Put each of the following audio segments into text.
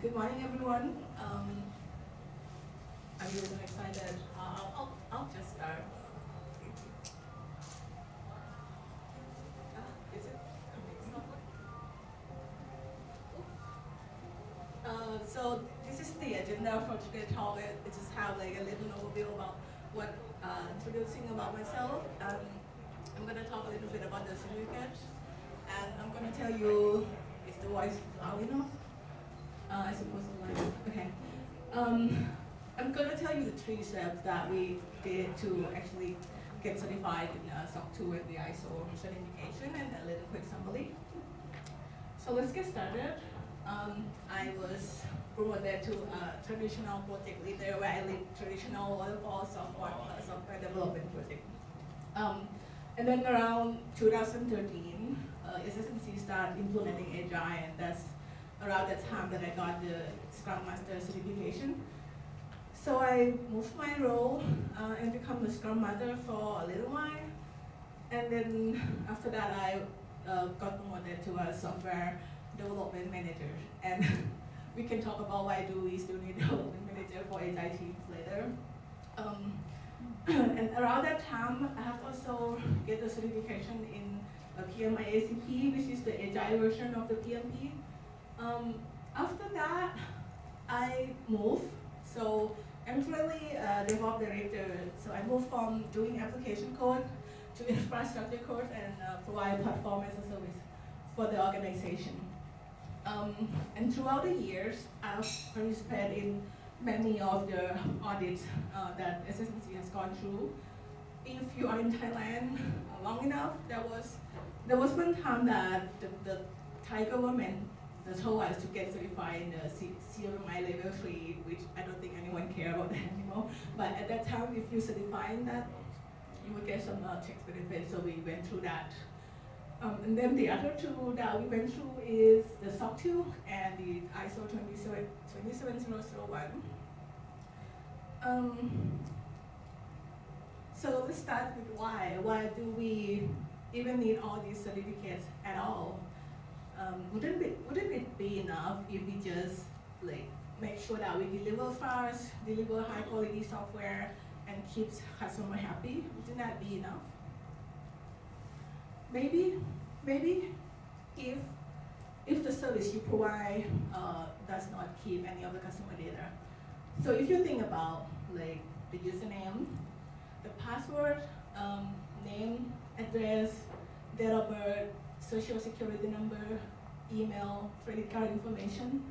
Good morning, everyone. I'm really excited. I'll just start. Is it? It's not working. So this is the agenda for today's talk. I just have like a little overview about what introducing about myself. I'm going to talk a little bit about the certificate, and I'm going to tell you, is the voice loud enough? I suppose it's like, okay. I'm going to tell you the 3 steps that we did to actually get certified in SOC 2 and the ISO certification, and a little quick summary. So let's get started. I was promoted to a traditional project leader where I lead traditional waterfall software development project. And then around 2013, SS&C started implementing Agile, and that's around that time that I got the Scrum Master certification. So I moved my role and become the Scrum Master for a little while. And then after that, I got promoted to a software development manager. And we can talk about why do we still need development manager for Agile teams later. And around that time, I have also get the certification in PMI-ACP, which is the Agile version of the PMP. After that, I moved. So I'm currently a DevOps director. So I moved from doing application code to infrastructure code and provide platform as a service for the organization. And throughout the years, I've participated in many of the audits that SS&C has gone through. If you are in Thailand long enough, there was one time that the Thai government told us to get certified in the CMI level 3, which I don't think anyone cares about that anymore. But at that time, if you certify in that, you would get some tax benefits. So we went through that. And then the other 2 that we went through is the SOC 2 and the ISO 27001. So let's start with why. Why do we even need all these certificates at all? Wouldn't it be enough if we just like make sure that we deliver fast, deliver high quality software, and keeps customer happy? Wouldn't that be enough? Maybe if the service you provide does not keep any of the customer data. So if you think about like the username, the password, name, address, date of birth, social security number, email, credit card information.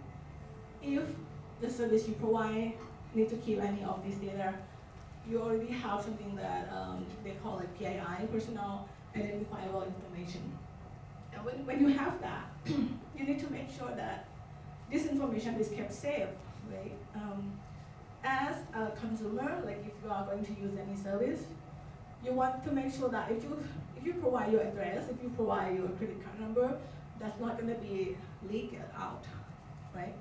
If the service you provide need to keep any of this data, you already have something that they call it PII, personal identifiable information. And when you have that, you need to make sure that this information is kept safe, right? As a consumer, like if you are going to use any service, you want to make sure that if you provide your address, if you provide your credit card number, that's not going to be leaked out, right?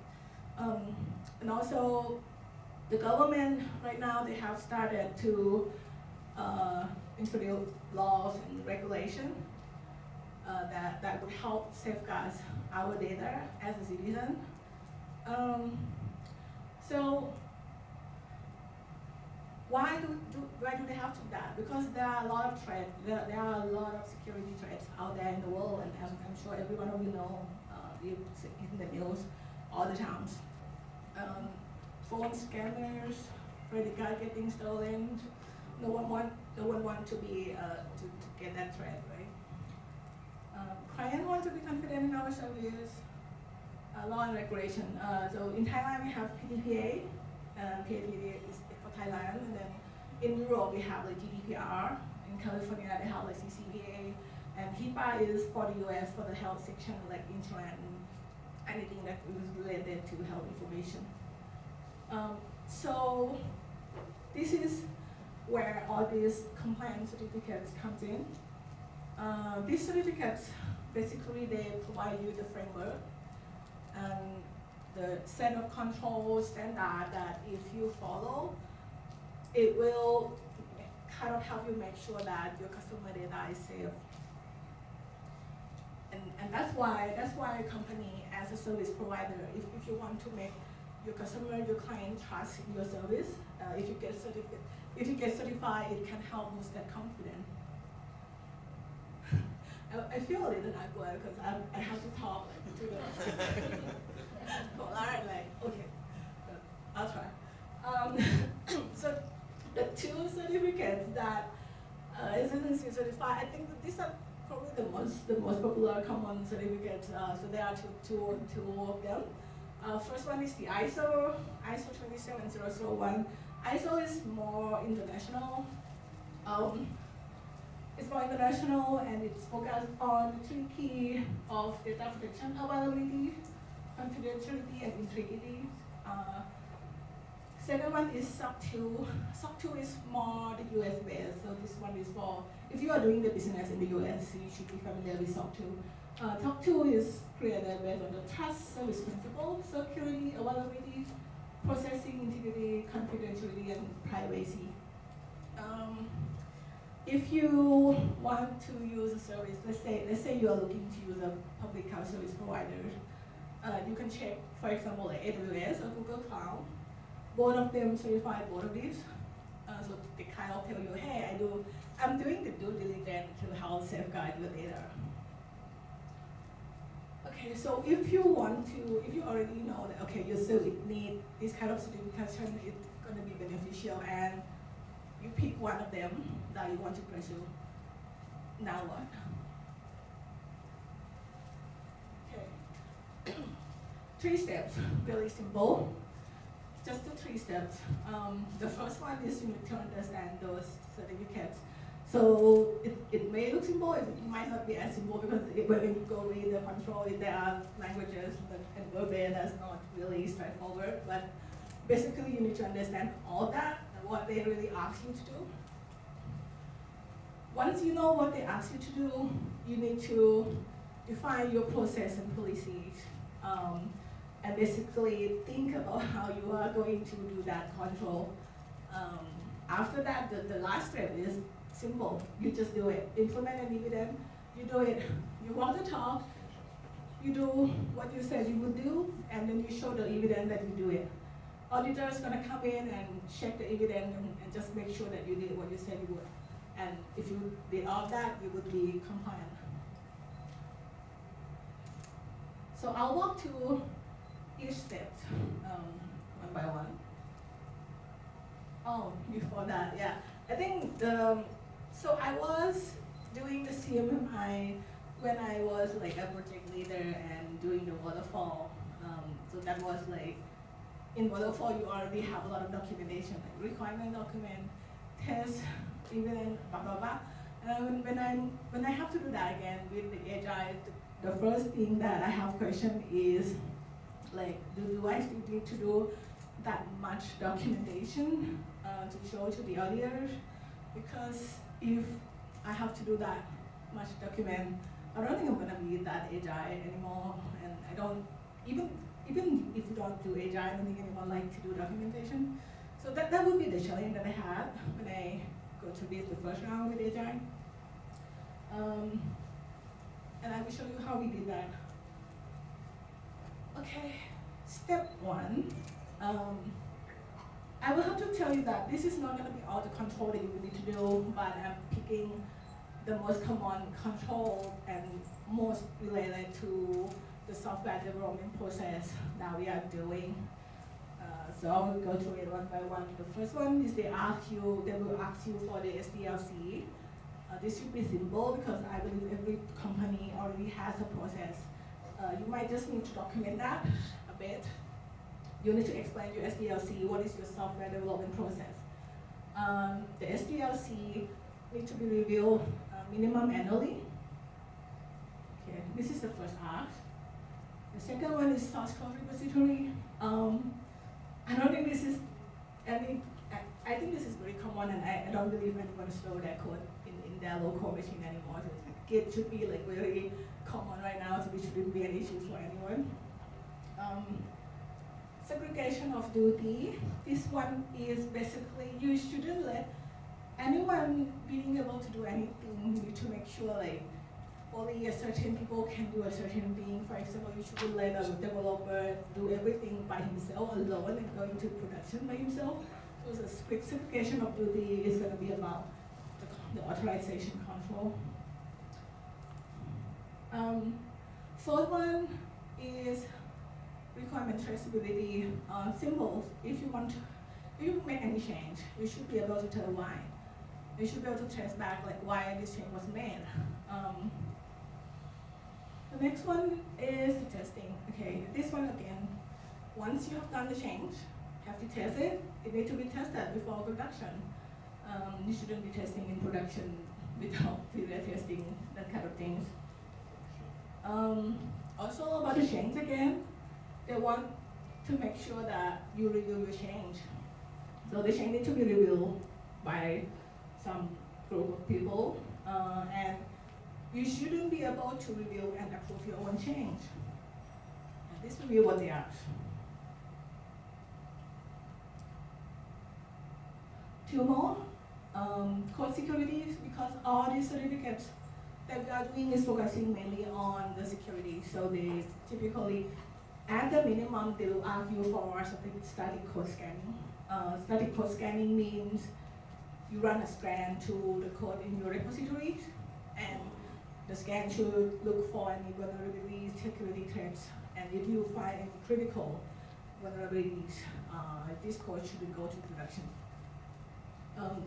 And also, the government right now, they have started to introduce laws and regulation that would help safeguard our data as a citizen. So why do they have to do that? Because there are a lot of threats. There are a lot of security threats out there in the world, and I'm sure every one of you know, you see in the news all the times. Phone scammers, credit card getting stolen. No one want to be to get that threat, right? Clients want to be confident in our service. Law and regulation. So in Thailand we have PDPA. PDPA is for Thailand, and then in Europe we have like GDPR. In California they have like CCPA, and HIPAA is for the US for the health section, like insurance and anything that is related to health information. So this is where all these compliance certificates comes in. These certificates, basically they provide you the framework and the set of control standard that if you follow, it will kind of help you make sure that your customer data is safe. And that's why a company as a service provider, if you want to make your customer, your client trust in your service, if you get certified, it can help boost that confidence. I feel a little awkward because I have to talk like, to the polar, like, okay, I'll try. So the two certificates that residency certified, I think that these are probably the most popular common certificates. So there are two of them. First one is the ISO 27001. ISO is more international. It's more international and it's focused on the 3 key of data protection, availability, confidentiality, and integrity. Second one is SOC 2. SOC 2 is more the US based, so this one is for, if you are doing the business in the US, you should be familiar with SOC 2. SOC 2 is created based on the trust service principle, security, availability, processing, integrity, confidentiality, and privacy. If you want to use a service, let's say you are looking to use a public cloud service provider, you can check, for example, like AWS or Google Cloud. Both of them certify both of these. So they kind of tell you, hey, I'm doing the due diligence to help safeguard your data. Okay, so if you already know that, okay, your service need this kind of certification, it's going to be beneficial, and you pick one of them that you want to pursue. Now what? Okay. 3 steps, really simple. Just the 3 steps. The first one is you need to understand those certificates. So it may look simple, it might not be as simple because when you go read the control, there are languages and verbatim that's not really straightforward. But basically, you need to understand all that and what they really ask you to do. Once you know what they ask you to do, you need to define your process and policies. And basically think about how you are going to do that control. After that, the last step is simple. You just do it. Implement an evidence. You do it. You walk the talk. You do what you said you would do, and then you show the evidence that you do it. Auditor is going to come in and check the evidence and just make sure that you did what you said you would. And if you did all that, you would be compliant. So I'll walk through each step one by one. Oh, before that, yeah. I think so I was doing the CMMI when I was like a project leader and doing the waterfall. So that was like, in waterfall you already have a lot of documentation, like requirement document, test, even blah blah blah. And when I have to do that again with the Agile, the first thing that I have questioned is like, do I still need to do that much documentation to show to the auditors? Because if I have to do that much document, I don't think I'm gonna be that agile anymore. And I don't, even if you don't do agile, I don't think anyone likes to do documentation. So that would be the challenge that I had when I go through the first round with agile. And I will show you how we did that. Okay, step 1. I will have to tell you that this is not going to be all the control that you will need to do, but I'm picking the most common control and most related to the software development process that we are doing. So I will go through it one by one. The first one is they will ask you for the SDLC. This should be simple because I believe every company already has a process. You might just need to document that a bit. You need to explain your SDLC, what is your software development process. The SDLC need to be reviewed minimum annually. Okay, this is the first ask. The second one is source code repository. I don't think this is I think this is very common, and I don't believe anyone store their code in their local machine anymore. So Git should be like very common right now, so it shouldn't be an issue for anyone. Segregation of duty. This one is basically you shouldn't let anyone being able to do anything. You need to make sure like only a certain people can do a certain thing. For example, you shouldn't let a developer do everything by himself alone and go into production by himself. So the specification of duty is going to be about the authorization control. Fourth one is requirement traceability. Simple. If you make any change, you should be able to tell why. You should be able to trace back like why this change was made. The next one is the testing. Okay, this one again. Once you have done the change, you have to test it. It needs to be tested before production. You shouldn't be testing in production without previous testing, that kind of things. Also about the change again, they want to make sure that you review your change. So the change needs to be reviewed by some group of people, and you shouldn't be able to review and approve your own change. And this will be what they are. Two more, code security, because all these certificates that we are doing is focusing mainly on the security. So they typically, at the minimum, they will ask you for something static code scanning. Static code scanning means you run a scan to the code in your repositories, and the scan should look for any vulnerabilities, security threats, and if you find any critical vulnerabilities, this code shouldn't go to production.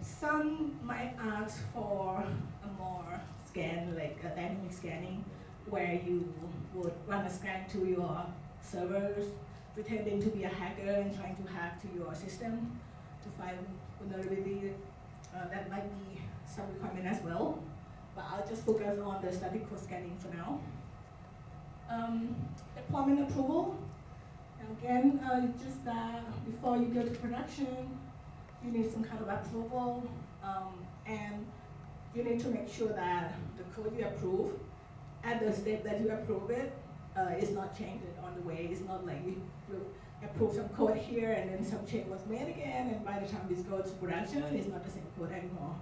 Some might ask for a more scan, like a dynamic scanning, where you would run a scan to your servers, pretending to be a hacker and trying to hack to your system to find vulnerability. That might be some requirement as well, but I'll just focus on the static code scanning for now. Deployment approval. Again, just that before you go to production, you need some kind of approval, and you need to make sure that the code you approve, at the step that you approve it, is not changed on the way. It's not like you approve some code here and then some change was made again, and by the time this goes to production, it's not the same code anymore.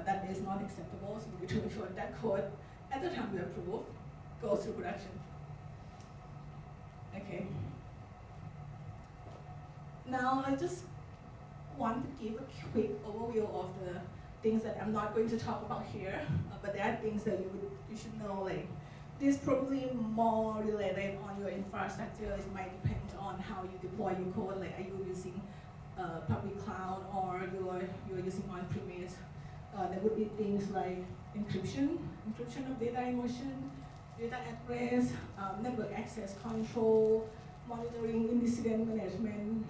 That is not acceptable, so you need to make sure that code, at the time you approve, goes to production. Okay. Now, I just want to give a quick overview of the things that I'm not going to talk about here, but there are things that you should know. Like, this is probably more related on your infrastructure. It might depend on how you deploy your code. Like, are you using public cloud or you're using on-premise? There would be things like encryption of data in motion, data at rest, network access control, monitoring, incident management,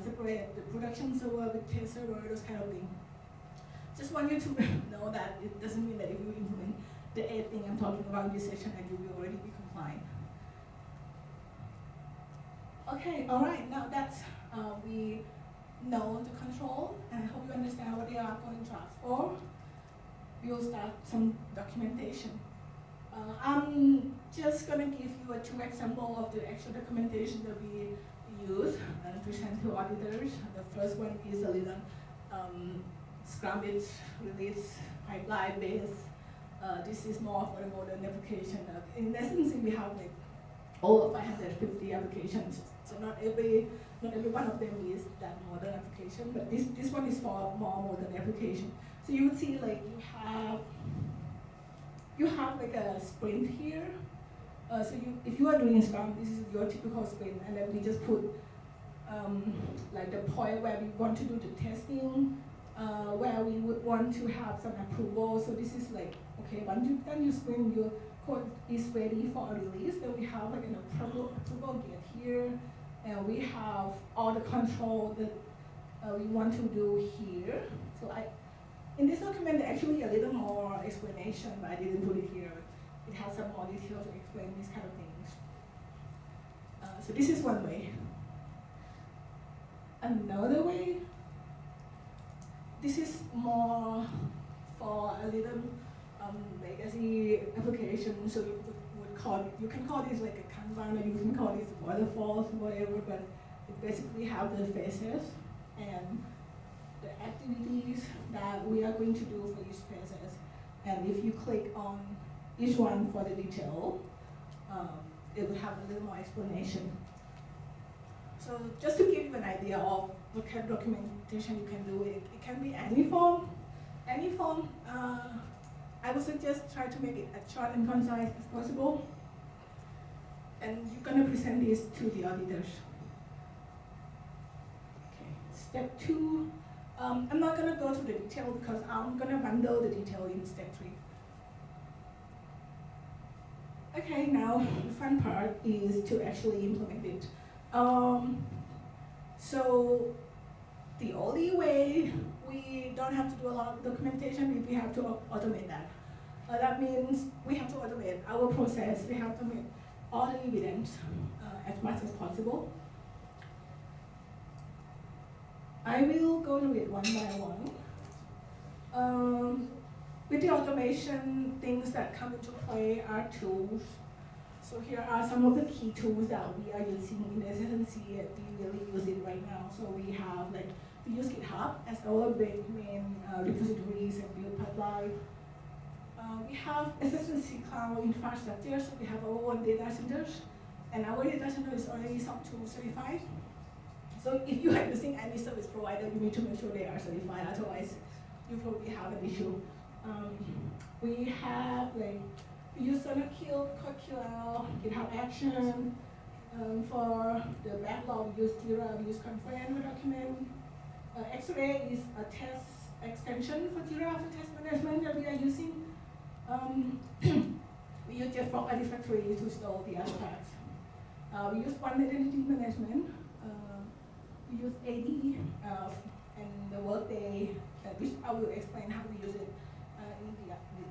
separate the production server with test server, those kind of things. Just want you to know that it doesn't mean that if you implement the 8 thing I'm talking about in this session, that you will already be compliant. Okay, all right, now that's, we know the control, and I hope you understand what they are going to ask for. We'll start some documentation. I'm just going to give you 2 examples of the actual documentation that we use and present to auditors. The first one is a little Scrum-based release pipeline based. This is more for the modern application. In essence, we have like over 550 applications. So not every one of them is that modern application, but this one is for more modern application. So you would see like you have like a sprint here. So if you are doing Scrum, this is your typical sprint, and then we just put like the point where we want to do the testing, where we would want to have some approval. So this is like, okay, once you've done your sprint, your code is ready for a release. Then we have like an approval gate here, and we have all the control that we want to do here. So in this document, actually a little more explanation, but I didn't put it here. It has some more detail to explain these kind of things. So this is one way. Another way, this is more for a little legacy application. So you can call this like a Kanban, or you can call this waterfalls, whatever, but it basically have the phases and the activities that we are going to do for these phases. And if you click on each one for the detail. It will have a little more explanation. So just to give you an idea of what kind of documentation you can do, it can be any form. Any form, I would suggest try to make it as short and concise as possible. And you're going to present this to the auditors. Okay, step 2. I'm not going to go to the detail because I'm going to bundle the detail in step 3. Okay, now the fun part is to actually implement it. So the only way we don't have to do a lot of documentation is we have to automate that. That means we have to automate our process. We have to make all the evidence as much as possible. I will go through it one by one. With the automation, things that come into play are tools. So here are some of the key tools that we are using in SSNC and we really use it right now. So we have we use GitHub as our main repositories and build pipeline. We have SSNC cloud infrastructure, so we have our own data centers, and our data center is already SOC 2 certified. So if you are using any service provider, you need to make sure they are certified, otherwise you probably have an issue. We have we use SonarQL, CodeQL, GitHub Action. For the backlog, we use Jira, we use Confluent for document. X-Ray is a test extension for Jira for test management that we are using. We use JFrog Artifactory to store the artifacts. We use One Identity Management. We use AD and the Workday, which I will explain how we use it in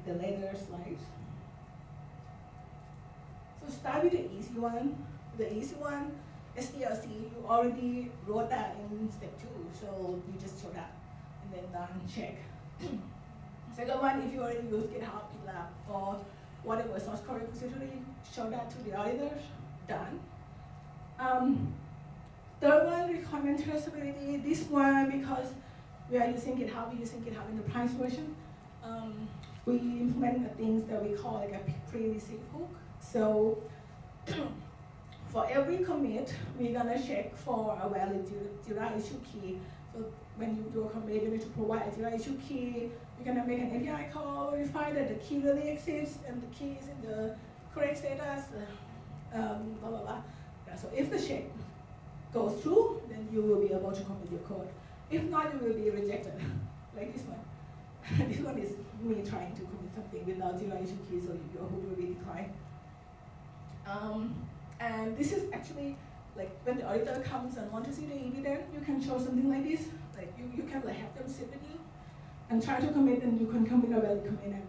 the later slides. So start with the easy one. The easy one, SDLC, you already wrote that in step 2, so you just show that and then done, check. Second one, if you already use GitHub, GitLab, or whatever source code repository, show that to the auditors, done. Third one, requirement traceability. This one, because we are using GitHub, we're using GitHub Enterprise version. We implement things that we call a pre-receive hook. So for every commit, we're gonna check for a valid Jira issue key. So when you do a commit, you need to provide a Jira issue key. You're gonna make an API call, verify that the key really exists and the key is in the correct status, blah, blah, blah. Yeah, so if the check goes through, then you will be able to commit your code. If not, you will be rejected, like this one. This one is me trying to commit something without Jira issue key, so your hook will be declined. And this is actually, when the auditor comes and wants to see the evidence, you can show something like this. You can have them sit with you and try to commit, and you can commit a valid commit and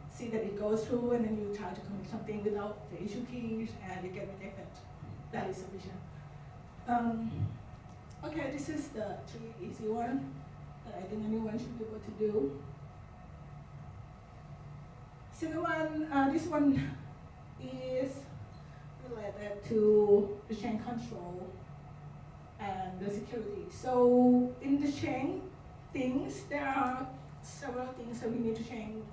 see that it goes through, and then you try to commit something without the issue keys, and you get rejected. That is sufficient. Okay, this is the 3 easy one that I think anyone should be able to do. Second one, this one is related to the chain control and the security. So in the chain things, there are several things that we need to change.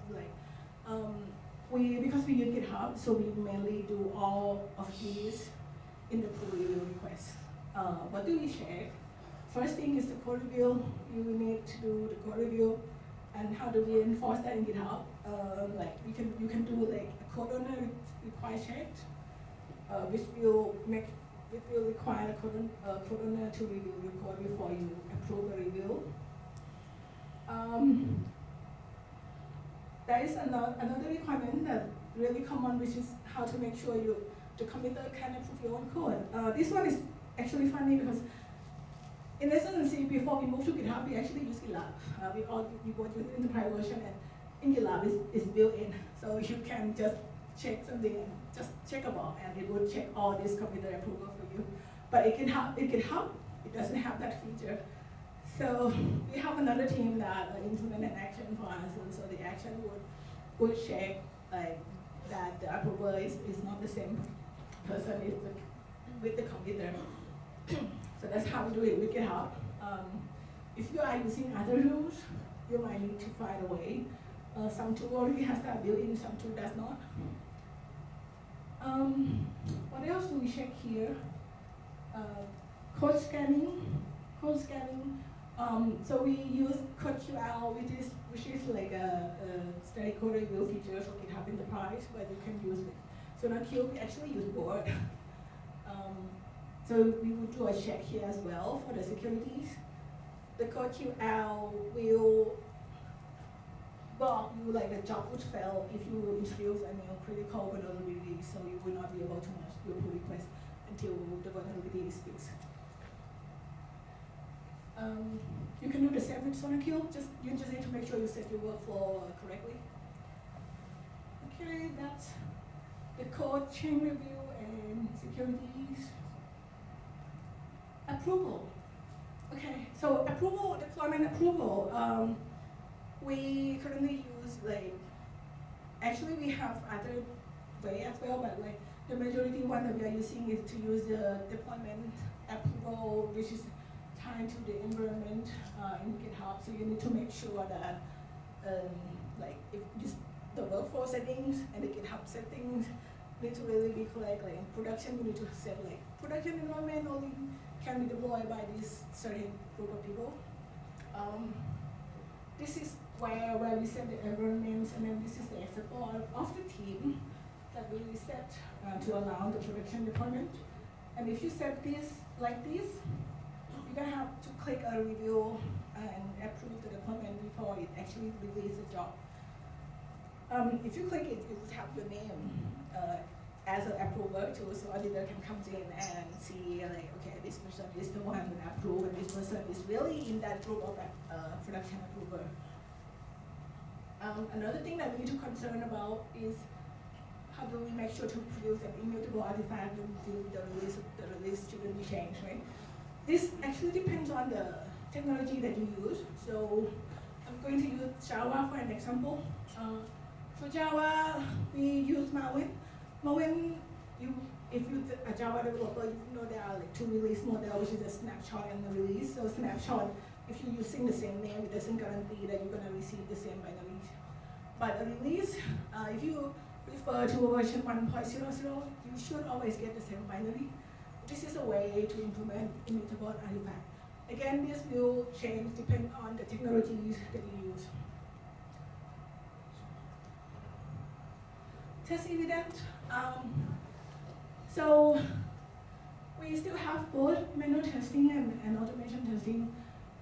Because we use GitHub, so we mainly do all of these in the pull review request. What do we check? First thing is the code review. You need to do the code review. And how do we enforce that in GitHub? You can do a code owner require check, which will require a code owner to review your code before you approve the review. There is another requirement that really common, which is how to make sure the committer can approve your own code. This one is actually funny because in SSNC, before we moved to GitHub, we actually use GitLab. We both use the enterprise version, and in GitLab is built in, so you can just check something and just check about, and it will check all this committer approval for you. But in GitHub, it doesn't have that feature. So we have another team that implement an action for us, and so the action would check that the approval is not the same person with the computer. So that's how we do it with GitHub. If you are using other tools, you might need to find a way. Some tool already has that built in, some tool does not. What else do we check here? Code scanning. Code scanning. So we use CodeQL, which is like a static code review feature for GitHub Enterprise, where you can use it. So in Q, we actually use Board. So we will do a check here as well for the securities. The CodeQL will block you like the job would fail if you introduce a new critical vulnerability, so you will not be able to launch your pull request until the vulnerability is fixed. You can do the same with SonarQube, you just need to make sure you set your workflow correctly. Okay, that's the code chain review and securities. Approval. Okay, so approval, deployment approval. We currently use actually we have other way as well, but the majority one that we are using is to use the deployment approval, which is tied to the environment in GitHub. So you need to make sure that if just the workflow settings and the GitHub settings need to really be correct. Like in production, you need to set production environment only can be deployed by this certain group of people. This is where we set the environments, and then this is the example of the team that we set to allow the production deployment. And if you set this like this, you're gonna have to click a review and approve the deployment before it actually releases the job. If you click it, it will have your name as an approver too, so auditor can come in and see okay, this person is the one who approved, and this person is really in that group of production approver. Another thing that we need to concern about is how do we make sure to produce an immutable artifact until the release shouldn't be changed, right? This actually depends on the technology that you use. So I'm going to use Java for an example. For Java, we use Maven. Maven, if you're a Java developer, you know there are two release models, which is a snapshot and a release. So snapshot, if you're using the same name, it doesn't guarantee that you're going to receive the same binary. But a release, if you refer to version 1.00, you should always get the same binary. This is a way to implement immutable artifact. Again, this will change depending on the technologies that you use. Test evidence. So we still have both manual testing and automation testing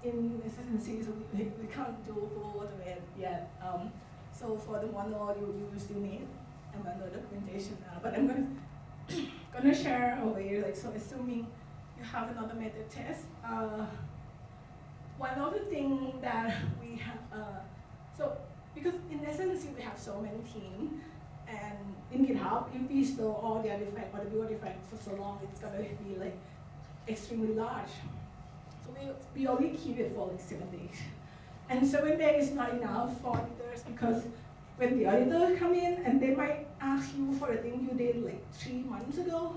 in SS&C, so we can't do full automate yet. So for the manual, you still need a manual documentation. But I'm gonna share over here. So assuming you have an automated test, one other thing that we have. So because in SS&C we have so many teams, and in GitHub, if we store all the artifacts or the build artifacts for so long, it's gonna be extremely large. So we only keep it for 7 days. And 7 days is not enough for auditors, because when the auditors come in and they might ask you for a thing you did 3 months ago,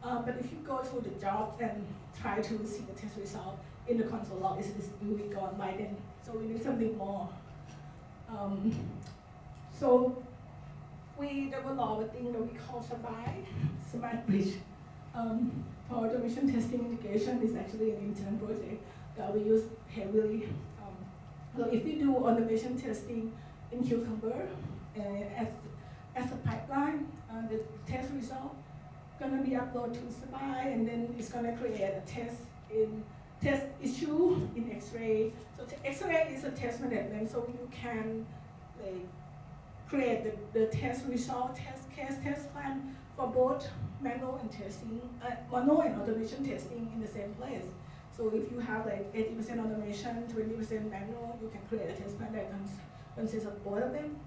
but if you go through the job and try to see the test result in the console log, it's will be gone by then. So we need something more. So we developed a thing that we call Smart Bridge. For automation testing integration is actually an intern project that we use heavily. So if we do automation testing in Cucumber as a pipeline, the test result gonna be uploaded to Spy, and then it's gonna create a test issue in X-ray. So X-ray is a test management, so you can create the test result, test case, test plan for both manual and testing, manual and automation testing in the same place. So if you have 80% automation, 20% manual, you can create a test plan that consists of both of them.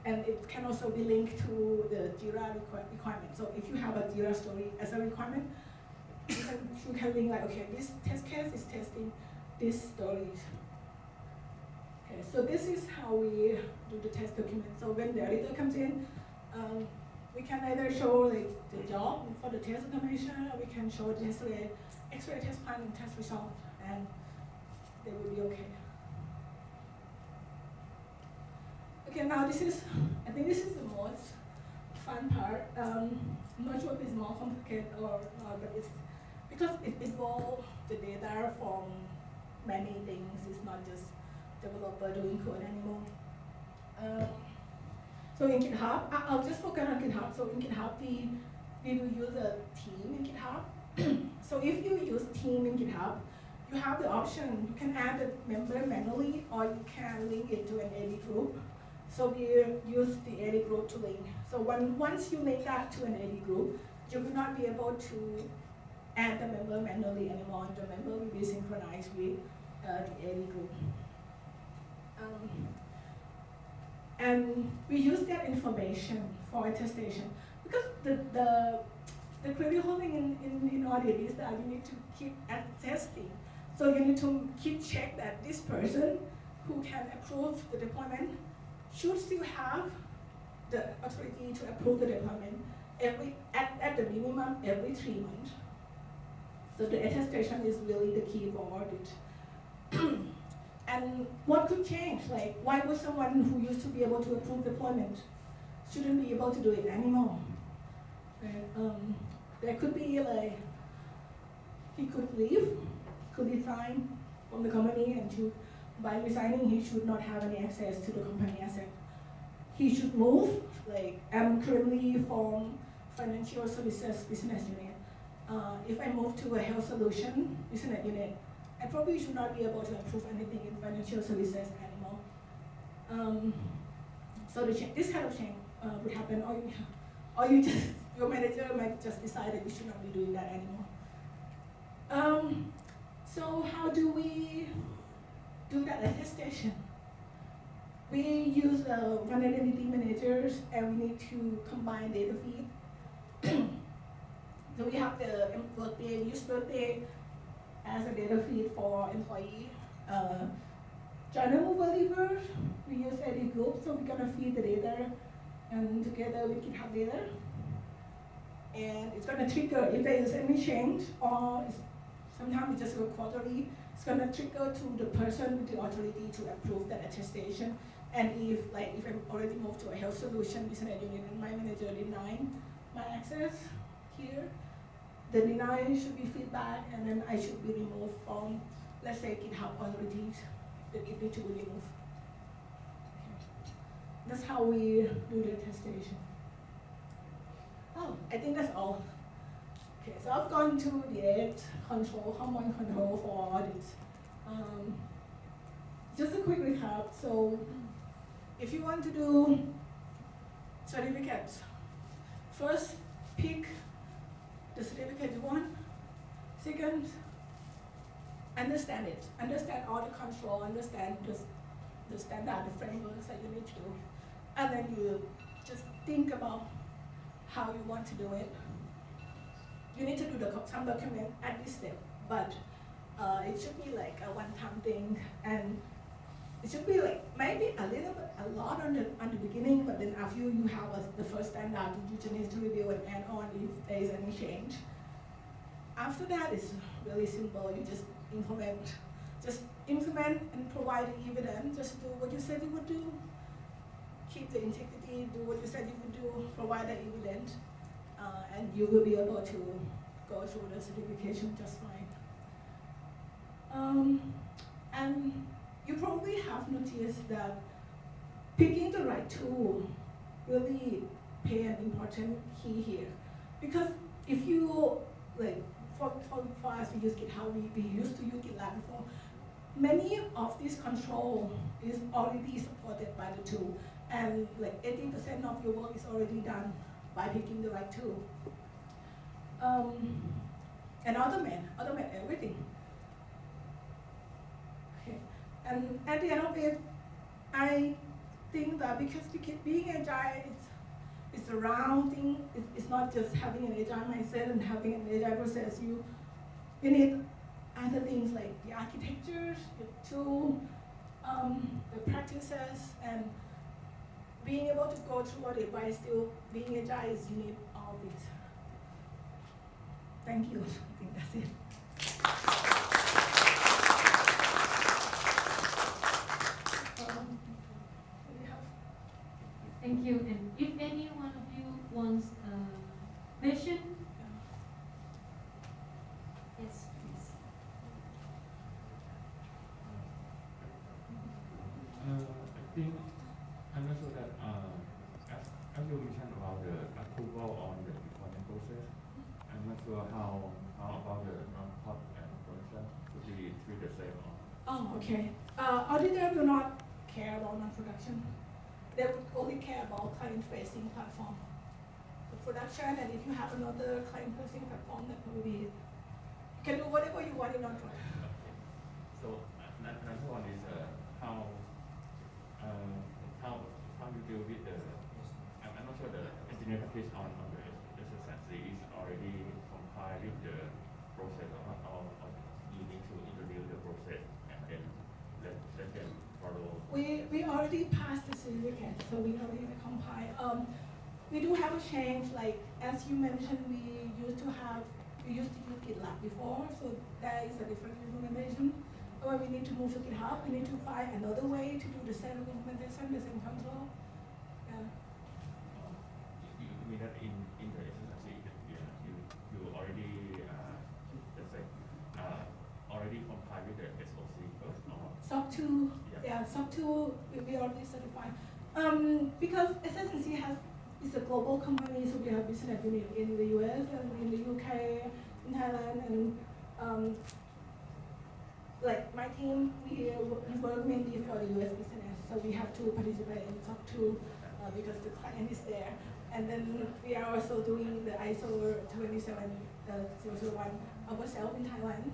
And it can also be linked to the Jira requirement. So if you have a Jira story as a requirement, you can link okay, this test case is testing these stories. Okay, so this is how we do the test document. So when the editor comes in, we can either show the job for the test automation, or we can show the X-ray test plan and test result, and they will be okay. Okay, now I think this is the most fun part. I'm not sure if it's more complicated or not, but it's because it involves the data from many things. It's not just developer doing code anymore. So in GitHub, I'll just focus on GitHub. So in GitHub, we will use a team in GitHub. So if you use team in GitHub, you have the option, you can add a member manually or you can link it to an edit group. So we use the edit group to link. So once you link that to an edit group, you will not be able to add the member manually anymore. The member will be synchronized with the edit group. And we use that information for attestation because the critical thing in audit is that you need to keep attesting. So you need to keep check that this person who can approve the deployment should still have the authority to approve the deployment at the minimum every 3 months. So the attestation is really the key for audit. And what could change? Like, why would someone who used to be able to approve deployment shouldn't be able to do it anymore? Right? There could be like, he could leave, could resign from the company, and by resigning, he should not have any access to the company asset. He should move. Like, I'm currently from financial services business unit. If I move to a health solution business unit, I probably should not be able to approve anything in financial services anymore. So this kind of change would happen, or your manager might just decide that you should not be doing that anymore. So how do we do that attestation? We use one identity managers, and we need to combine data feed. So we have the birthday, use birthday as a data feed for employee. Journal leavers, we use edit group, so we're gonna feed the data and together we can have data. And it's gonna trigger if there is any change, or sometimes it's just a quarterly, it's gonna trigger to the person with the authority to approve that attestation. And if I'm already moved to a health solution business unit and my manager denied my access here, the denial should be feedback, and then I should be removed from, let's say, GitHub authorities that it need to be removed. That's how we do the attestation. Oh, I think that's all. Okay, so I've gone to the 8 control, common control for audits. Just a quick recap. So if you want to do certificates, first pick the certificate you want. Second, understand it. Understand all the control, understand the standard, the frameworks that you need to do. And then you just think about how you want to do it. You need to do some document at this step, but it should be like a one-time thing, and it should be like maybe a lot on the beginning, but then after you have the first standard, you just need to review and add on if there is any change. After that, it's really simple. You just implement and provide the evidence. Just do what you said you would do. Keep the integrity. Do what you said you would do. Provide the evidence, and you will be able to go through the certification just fine. And you probably have noticed that picking the right tool really play an important key here. Because if you, like, for us, we use GitHub, we used to use GitLab before. Many of this control is already supported by the tool. And like 80% of your work is already done by picking the right tool. And automate everything. Okay. And at the end of it, I think that because being agile, it's a round thing. It's not just having an agile mindset and having an agile process. You need other things like the architectures, the tool, the practices, and being able to go through it while still being agile is you need all these. Thank you. I think that's it. Thank you. And if any one of you wants question, yes, please. I think I'm not sure that as you mentioned about the approval on the deployment process, I'm not sure how about the non-prod and production would be treated the same or. Oh, okay. Auditor will not care about non-production. They would only care about client-facing platform. The production, and if you have another client-facing platform, that will be, you can do whatever you want in non-prod. So another one is how you deal with the. I'm not sure the engineer package on the SSC is already complied with the process or you need to introduce the process and then let them follow. We already passed the certificate, so we already compile. We do have a change, like as you mentioned, we used to use GitLab before, so that is a different implementation. When we need to move to GitHub, we need to find another way to do the same implementation, the same control. Yeah. You mean that in the SSC, you already let's say already complied with the SOC first or? SOC 2, yeah, SOC 2 we already certified. Because SSC is a global company, so we have business unit in the US and in the UK, in Thailand, and like my team, we work mainly for the US business, so we have to participate in SOC 2 because the client is there. And then we are also doing the ISO 27001 ourselves in Thailand.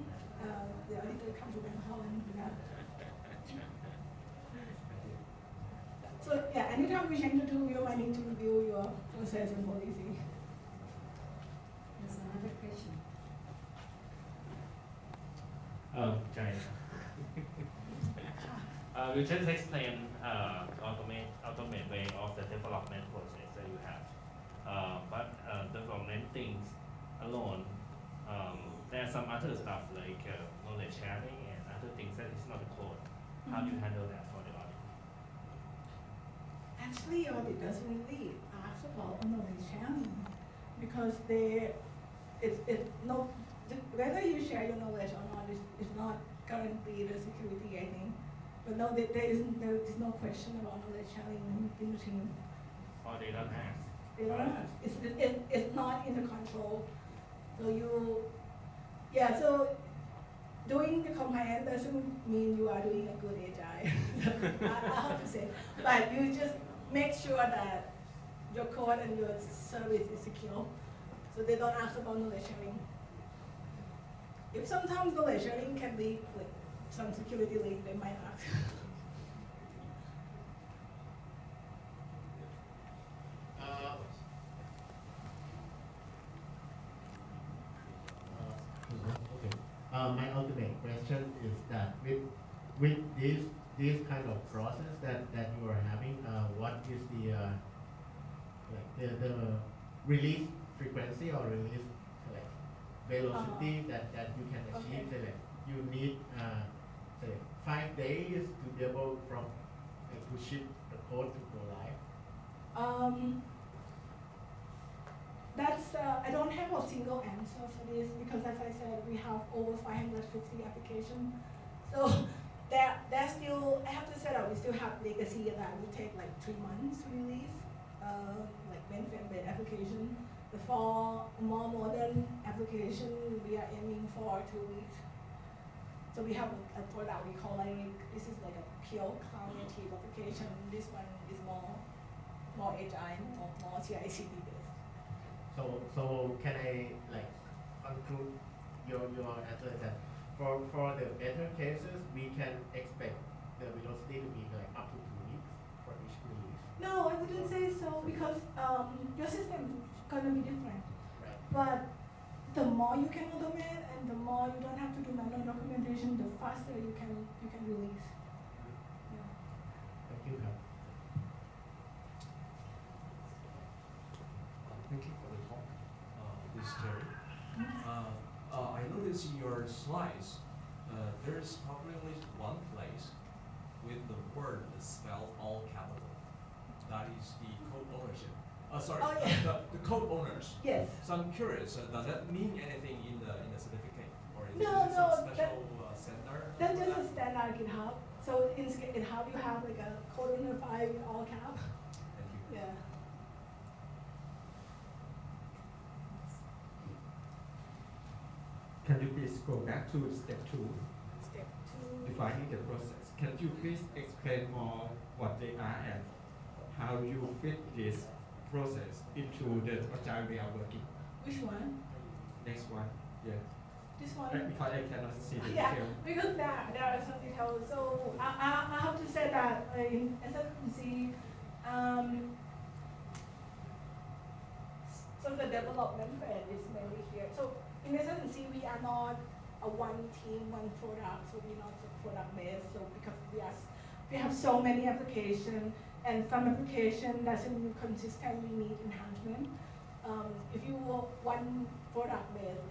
The auditor comes to Bangkok and do that. So yeah, anytime we change the tool, you might need to review your process and policy. There's another question. Jay. You just explain automate way of the development process that you have. But development things alone, there are some other stuff like knowledge sharing and other things that is not the code. How do you handle that for the audit? Actually, audit doesn't really ask about knowledge sharing because whether you share your knowledge or not is not currently the security, I think. But no, there is no question about knowledge sharing in the team. Or they don't ask? They don't ask. It's not in the control. So doing the compliance doesn't mean you are doing a good Agile. I have to say. But you just make sure that your code and your service is secure. So they don't ask about knowledge sharing. If sometimes knowledge sharing can leak, like some security leak, they might ask. My ultimate question is that with this kind of process that you are having, what is the release frequency or release velocity that you can achieve? Okay. Say you need 5 days to be able to ship the code to go live. I don't have a single answer for this because, as I said, we have over 550 applications. So there's still, I have to say that we still have legacy that will take like 3 months to release, like mainframe-based application. For more modern application, we are aiming for 2 weeks. So we have a product we call this is like a pure cloud native application. This one is more agile, more CI/CD based. So can I conclude your answer that for the better cases we can expect the velocity to be up to 2 weeks for each release? No, I wouldn't say so because your system is gonna be different. Right. But the more you can automate and the more you don't have to do manual documentation, the faster you can release. Yeah. Thank you. Thank you for the talk, this is Jerry. I noticed in your slides, there is probably only one place with the word spelled all capital. That is the sorry, Oh, yeah. the code owners. Yes. So I'm curious, does that mean anything in the certificate, or is No, it no, some special standard? That's for just a that? standard GitHub. So in GitHub you have like a code owner file with all cap. Thank you. Yeah. Can you please go back to step 2, Step 2. defining the process? Can you please explain more what they are and how you fit this process into the agile way of working? Which one? Next one, yeah. This one? Because I cannot see the Yeah, detail. because there are some details. So I have to say that in SFMC, so the development phase is mainly here. So in SFMC, we are not a one team, one product. So we're not so product based. So because we have so many applications, and some application doesn't consistently need enhancement. If you want one product based,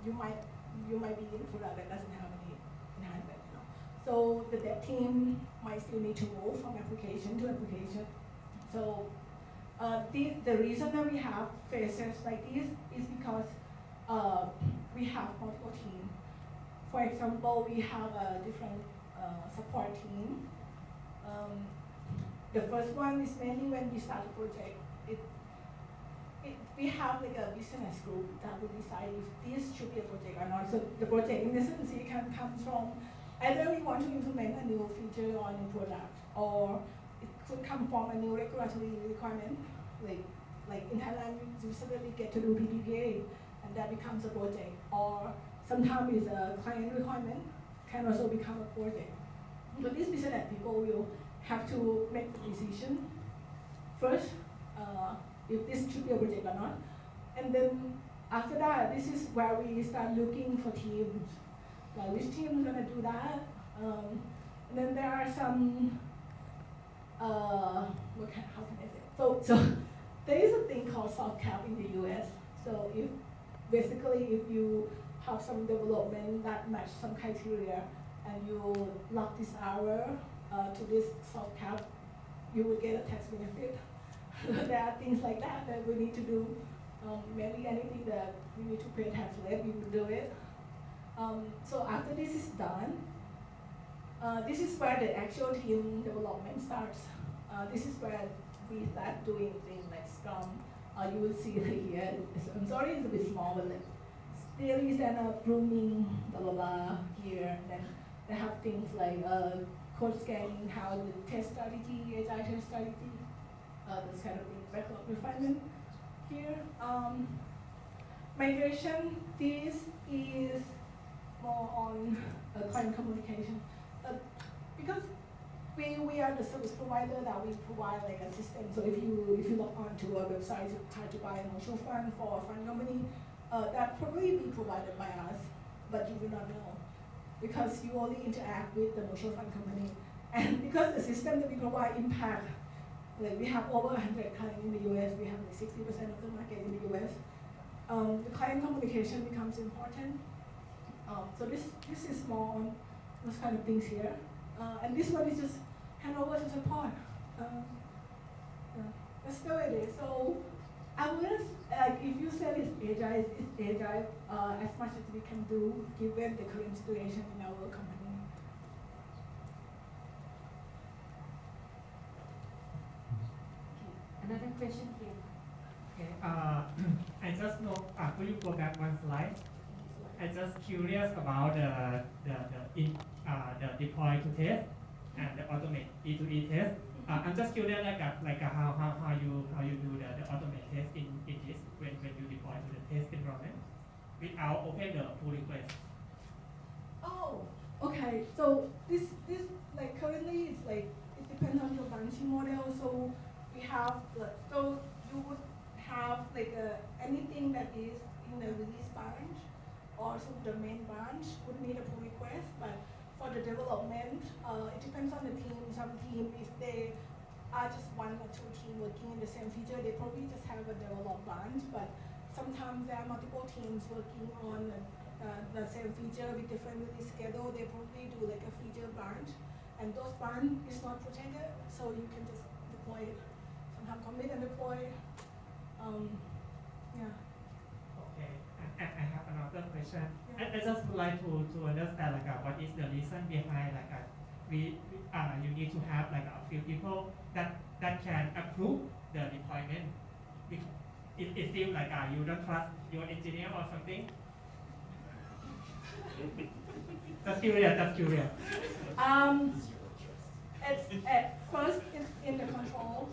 you might be in a product that doesn't have any enhancement, you know. So the dev team might still need to move from application to application. So the reason that we have phases like this is because we have multiple teams. For example, we have a different support team. The first one is mainly when we start a project. We have like a business group that will decide if this should be a project or not. So the project in essence it can come from either we want to implement a new feature or a new product, or it could come from a new regulatory requirement. Like in Thailand, we usually get to do PDPA, and that becomes a project. Or sometimes it's a client requirement, can also become a project. But these business people will have to make the decision first. If this should be a project or not. And then after that, this is where we start looking for teams. Like which team is gonna do that? And then there are some, how can I say? So there is a thing called soft cap in the US. So if you have some development that match some criteria and you lock this hour to this soft cap, you will get a tax benefit. There are things like that that we need to do. Maybe anything that we need to pay tax late, we will do it. So after this is done, this is where the actual team development starts. This is where we start doing things like Scrum. You will see it here. I'm sorry, it's a bit small, but like there is an grooming, blah blah blah here. Then they have things like code scanning, how the test strategy, agile test strategy. This kind of thing, backlog refinement here. Migration, this is more on client communication. Because we are the service provider that we provide like a system. So if you log on to a website to try to buy a mutual fund for a fund company, that probably be provided by us, but you will not know because you only interact with the mutual fund company. And because the system that we provide impact, like we have over 100 clients in the US, we have like 60% of the market in the US. The client communication becomes important. So this is more on those kind of things here. And this one is just hand over to support. That's the way it is. So I would like if you said it's agile as much as we can do given the current situation in our company. Another question here. Okay, I just know, could you go back one slide? I just curious about the deploy to test and the automate E2E test. I'm just curious how you do the automate test in this when you deploy to the test environment without open the pull request. Oh, okay. So this like currently it's like it depends on your branching model. So we have so you would have like anything that is in the release branch or some domain branch would need a pull request. But for the development, it depends on the team. Some team, if they are just one or two team working in the same feature, they probably just have a develop branch. But sometimes there are multiple teams working on the same feature with different release schedule. They probably do like a feature branch, and those branch is not protected, so you can just deploy it. Somehow commit and deploy Yeah. Okay, and I have another question. Yeah. I just would like to understand like what is the reason behind like you need to have like a few people that can approve the deployment. Because it seems like you don't trust your engineer or something. Just curious, just curious. It's at first it's in the control.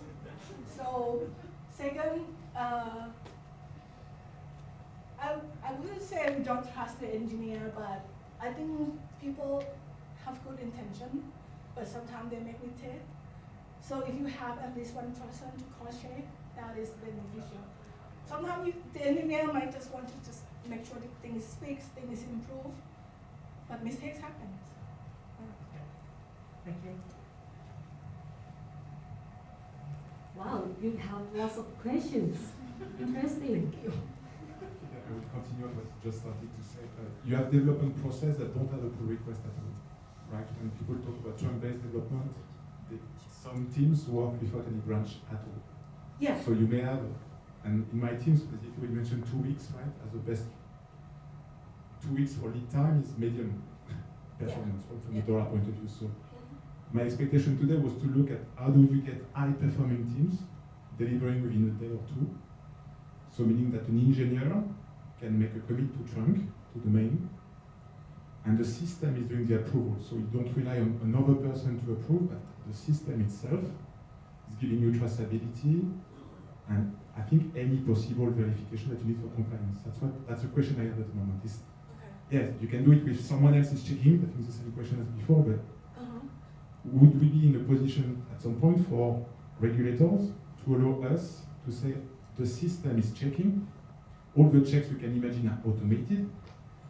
So second, I wouldn't say we don't trust the engineer, but I think people have good intention, but sometimes they make mistake. So if you have at least one person to cross-check, that is beneficial. Sometimes the engineer might just want to just make sure the thing is fixed, thing is improved, but mistakes happen. Thank you. Wow, you have lots of questions. Interesting. Thank you. I will continue what you just started to say. You have development process that don't have a pull request at all, right? When people talk about trunk-based development, some teams work without any branch at all. Yeah. So you may have, and in my team specifically, we mentioned 2 weeks, right, as the best. 2 weeks for lead time is medium performance from the dollar point of view. So my expectation today was to look at how do you get high-performing teams delivering within a day or two. So meaning that an engineer can make a commit to trunk, to the main, and the system is doing the approval. So you don't rely on another person to approve, but the system itself is giving you traceability and I think any possible verification that you need for compliance. That's a question I have at the moment. Yes, you can do it with someone else is checking. I think the same question as before, but would we be in a position at some point for regulators to allow us to say the system is checking, all the checks you can imagine are automated,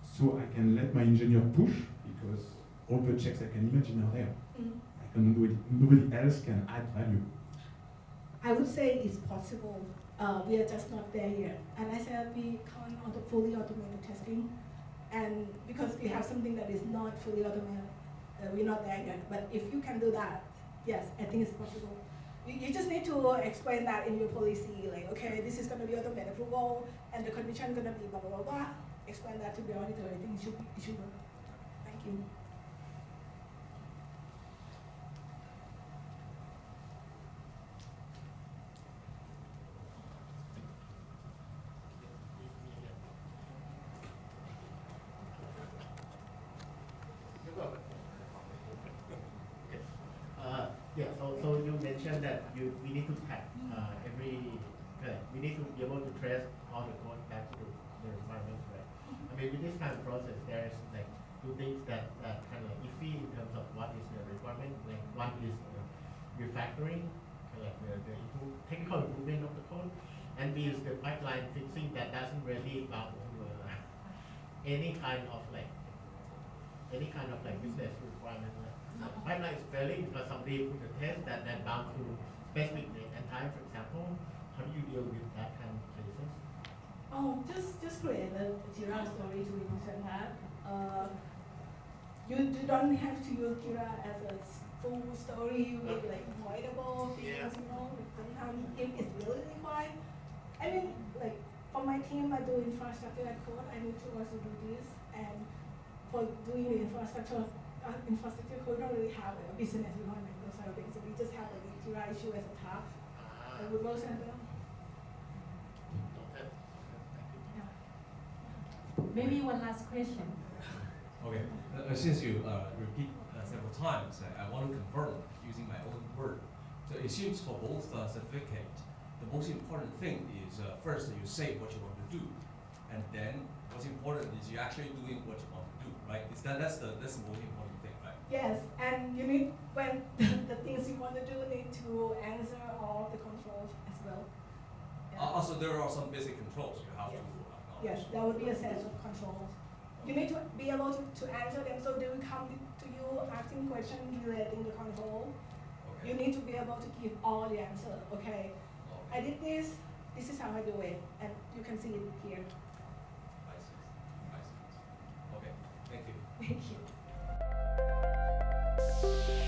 so I can let my engineer push because all the checks I can imagine are there. I can do it. Nobody else can add value. I would say it's possible. We are just not there yet. And I said we can't fully automate the testing, and because we have something that is not fully automated, we're not there yet. But if you can do that, yes, I think it's possible. You just need to explain that in your policy, like, okay, this is going to be automated approval, and the condition going to be blah, blah, blah, blah. Explain that to the auditor. I think it should work. Thank you. Yeah, so you mentioned that we need to track we need to be able to trace all the code back to the requirements, right? I mean, with this kind of process, there's like two things that kind of iffy in terms of what is the requirement. Like one is refactoring, like the technical improvement of the code, and B is the pipeline fixing that doesn't really bound to any kind of business requirement. Pipeline is failing because somebody put a test that bound to specific date and time, for example. How do you deal with that kind of cases? Oh, just create a Jira story to represent that. You don't have to use Jira as a full story with like avoidable things, you know. Sometimes if it's really required, I mean, like for my team, I do infrastructure and code. I need to also do this, and for doing the infrastructure code, don't really have a business requirement, those sort of things. So we just have like a Jira issue as a task. And we both send them. Maybe one last question. Okay, since you repeat several times, I want to confirm using my own word. So it seems for both certificates, the most important thing is first you say what you want to do, and then what's important is you actually doing what you want to do, right? That's the most important thing, right? Yes, and you need, when the things you want to do need to answer all the controls as well. Yeah. Also, there are some basic controls you have to acknowledge. Yes, that would be a set of controls. You need to be able to answer them, so they will come to you asking questions relating the control. Okay. You need to be able to give all the answer. Okay, I did this is how I do it, and you can see it here. I see. Okay, thank you. Thank you.